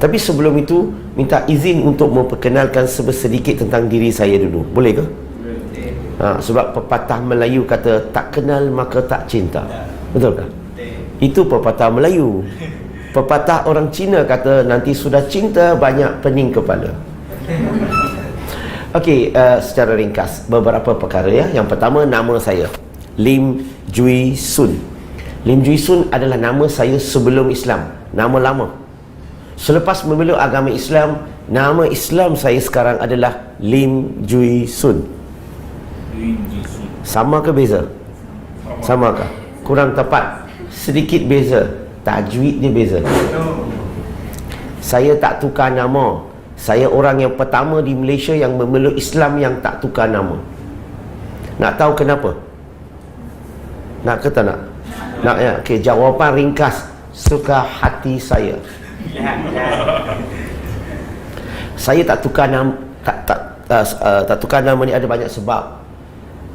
Tapi sebelum itu, minta izin untuk memperkenalkan sedikit tentang diri saya dulu. Boleh ke? Sebab pepatah Melayu kata, tak kenal maka tak cinta. Betul tak? Itu pepatah Melayu. Pepatah orang Cina kata, nanti sudah cinta banyak pening kepala. Okey, secara ringkas beberapa perkara ya. Yang pertama, nama saya Lim Jui Sun. Lim Jui Sun adalah nama saya sebelum Islam, nama lama. Selepas memeluk agama Islam, nama Islam saya sekarang adalah Lim Jui Sun. Sama ke beza? Sama ke? Kurang tepat, sedikit beza. Tajwid dia beza. Saya tak tukar nama. Saya orang yang pertama di Malaysia yang memeluk Islam yang tak tukar nama. Nak tahu kenapa? Nak ke tak nak? Nak ya? Okay, jawapan ringkas, suka hati saya. Saya tak tukar nama. Tak tukar nama ni ada banyak sebab.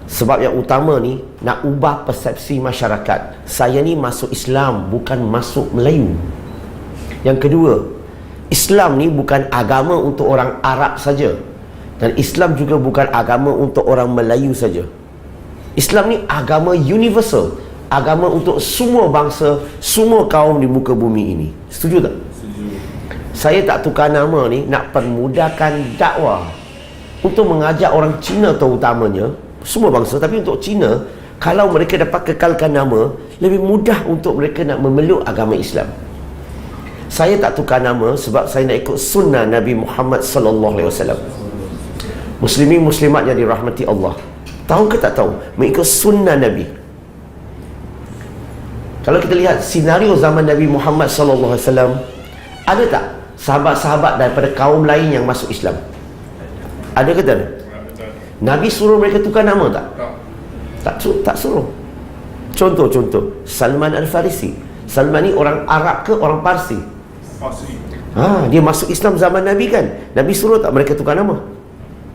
Sebab yang utama ni, nak ubah persepsi masyarakat. Saya ni masuk Islam, bukan masuk Melayu. Yang kedua, Islam ni bukan agama untuk orang Arab saja, dan Islam juga bukan agama untuk orang Melayu saja. Islam ni agama universal, agama untuk semua bangsa, semua kaum di muka bumi ini. Setuju tak? Setuju. Saya tak tukar nama ni nak permudahkan dakwah, untuk mengajak orang Cina terutamanya, semua bangsa, tapi untuk Cina, kalau mereka dapat kekalkan nama, lebih mudah untuk mereka nak memeluk agama Islam. Saya tak tukar nama sebab saya nak ikut sunnah Nabi Muhammad sallallahu alaihi wasallam. Muslimin muslimat yang dirahmati Allah, tahu ke tak tahu, mengikut sunnah Nabi. Kalau kita lihat senario zaman Nabi Muhammad sallallahu alaihi wasallam, ada tak sahabat-sahabat daripada kaum lain yang masuk Islam? Ada ke tak ada? Nabi suruh mereka tukar nama tak? Tak suruh. Contoh, Salman Al-Farisi. Salman ni orang Arab ke orang Parsi? Parsi. Dia masuk Islam zaman Nabi kan? Nabi suruh tak mereka tukar nama?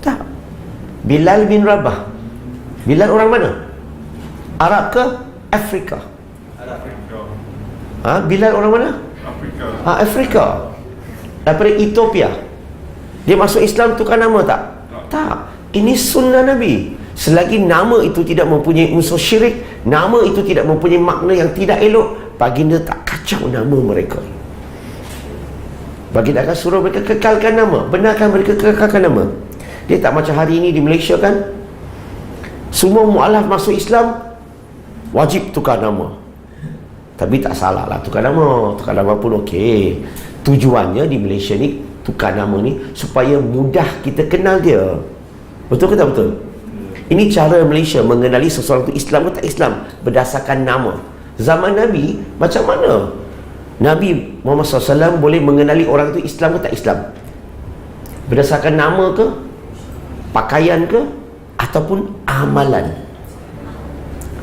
Tak. Bilal bin Rabah. Bilal orang mana? Arab ke Afrika? Afrika. Bilal orang mana? Afrika. Afrika. Daripada Ethiopia. Dia masuk Islam tukar nama tak? Tak. Ini sunnah Nabi. Selagi nama itu tidak mempunyai unsur syirik, nama itu tidak mempunyai makna yang tidak elok, baginda tak kacau nama mereka. Baginda akan suruh mereka kekalkan nama. Benarkan mereka kekalkan nama. Dia tak macam hari ini di Malaysia kan, semua mu'alaf masuk Islam wajib tukar nama. Tapi tak salah lah tukar nama. Tukar nama pun okey. Tujuannya di Malaysia ni, tukar nama ni supaya mudah kita kenal dia. Betul ke tak betul? Ini cara Malaysia mengenali seseorang itu Islam ke tak Islam, berdasarkan nama. Zaman Nabi, macam mana Nabi Muhammad SAW boleh mengenali orang itu Islam ke tak Islam? Berdasarkan nama ke, pakaian ke, ataupun amalan?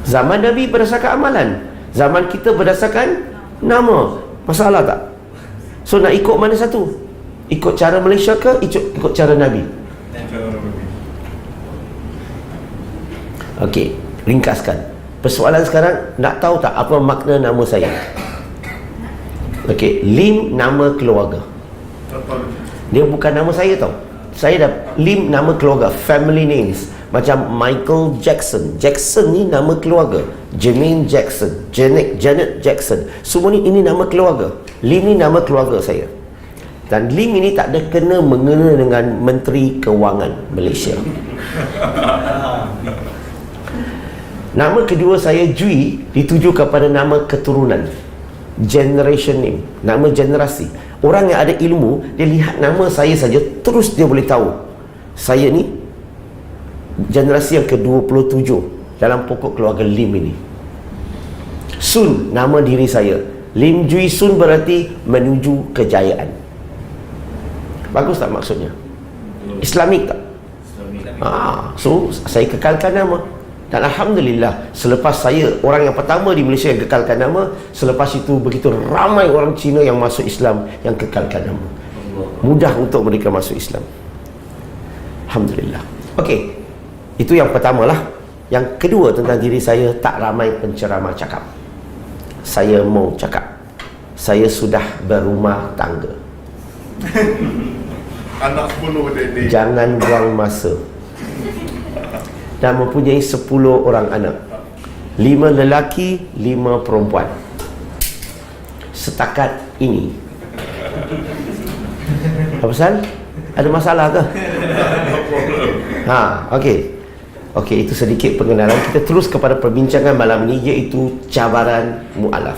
Zaman Nabi berdasarkan amalan, zaman kita berdasarkan nama. Masalah tak? So nak ikut mana satu? Ikut cara Malaysia ke ikut cara Nabi? Okey, ringkaskan. Persoalan sekarang, nak tahu tak apa makna nama saya? Okey, Lim nama keluarga. Dia bukan nama saya tau. Saya dah Lim nama keluarga, family names. Macam Michael Jackson. Jackson ni nama keluarga. Jermaine Jackson, Janet Jackson. Semua ni ini nama keluarga. Lim ni nama keluarga saya. Dan Lim ini tak ada mengena dengan Menteri Kewangan Malaysia. Nama kedua saya Jui dituju kepada nama keturunan, generation name, nama generasi. Orang yang ada ilmu, dia lihat nama saya saja, terus dia boleh tahu saya ni generasi yang ke-27 dalam pokok keluarga Lim ini. Sun, nama diri saya. Lim Jui Sun berarti menuju kejayaan. Bagus tak maksudnya? Islamik tak? So saya kekalkan nama. Dan Alhamdulillah, selepas saya orang yang pertama di Malaysia yang kekalkan nama, selepas itu begitu ramai orang Cina yang masuk Islam yang kekalkan nama. Mudah untuk mereka masuk Islam. Alhamdulillah. Okey, itu yang pertama lah. Yang kedua tentang diri saya, tak ramai penceramah cakap. Saya mau cakap, saya sudah berumah tangga. Anak 10 dia. Jangan buang masa. Dan mempunyai 10 orang anak, 5 lelaki, 5 perempuan. Setakat ini. Apa pasal? Ada masalah ke? Okey. Okey, itu sedikit pengenalan. Kita terus kepada perbincangan malam ini, iaitu cabaran mu'alaf.